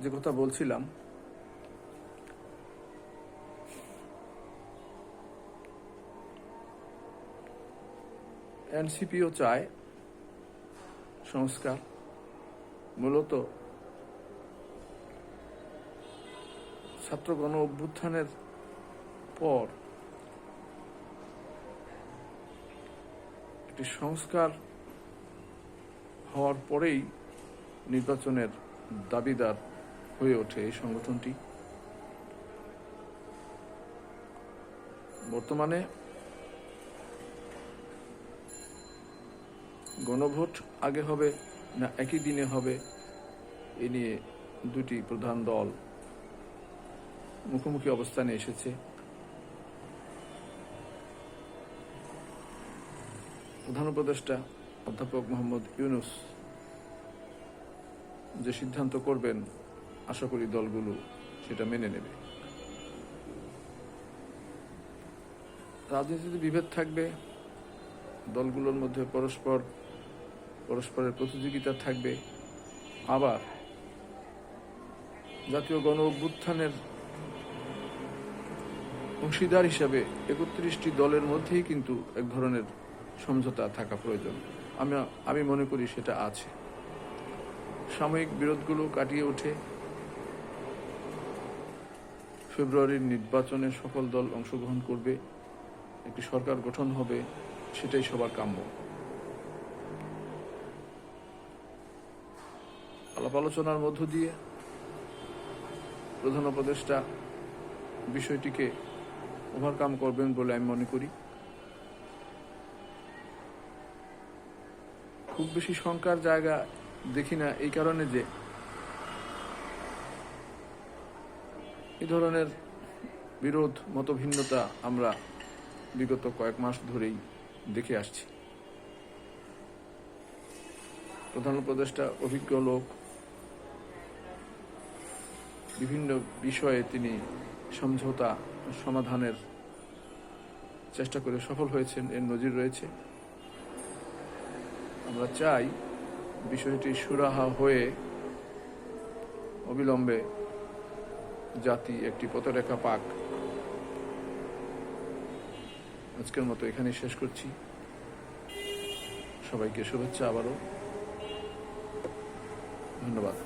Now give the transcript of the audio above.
যে কথা বলছিলাম, এনসিপিও চায় সংস্কার। মূলত ছাত্র গণ অভ্যুত্থানের পর একটি সংস্কার হওয়ার পরেই নির্বাচনের দাবিদার হয়ে ওঠে এই সংগঠনটি। বর্তমানে গণভোট আগে হবে না একই দিনে হবে, এ নিয়ে দুটি প্রধান দল মুখোমুখি অবস্থানে এসেছে। প্রধান উপদেষ্টা অধ্যাপক মোহাম্মদ ইউনূস যে সিদ্ধান্ত করবেন, আশা করি দলগুলো সেটা মেনে নেবে। রাজনীতিতে বিভেদ থাকবে, দলগুলোর মধ্যে পরস্পরের প্রতিযোগিতা থাকবে, আবার জাতীয় গণ অভ্যুত্থানের অংশীদার হিসাবে 31টি দলের মধ্যেই কিন্তু এক ধরনের সমঝোতা থাকা প্রয়োজন। আমি মনে করি সেটা আছে। সাময়িক বিরোধগুলো কাটিয়ে উঠে ফেব্রুয়ারির নির্বাচনে সকল দল অংশগ্রহণ করবে, একটি সরকার গঠন হবে, সেটাই সবার কাম্য। আলাপ আলোচনার মধ্য দিয়ে প্রধান উপদেষ্টা বিষয়টিকে ওভারকাম করবেন বলে আমি মনে করি। খুব বেশি শঙ্কার জায়গা দেখি না, এই কারণে যে এই ধরনের বিরোধ, মতভিন্নতা আমরা বিগত কয়েক মাস ধরেই দেখে আসছি। প্রধান উপদেষ্টা অভিজ্ঞ লোক, বিভিন্ন বিষয়ে তিনি সমঝোতা সমাধানের চেষ্টা করে সফল হয়েছেন, এর নজির রয়েছে। আমরা চাই বিষয়টি সুরাহা হয়ে অবিলম্বে জাতি একটি পথরেখা পাক। আজকের মতো এখানেই শেষ করছি। সবাইকে শুভেচ্ছা, আবারও ধন্যবাদ।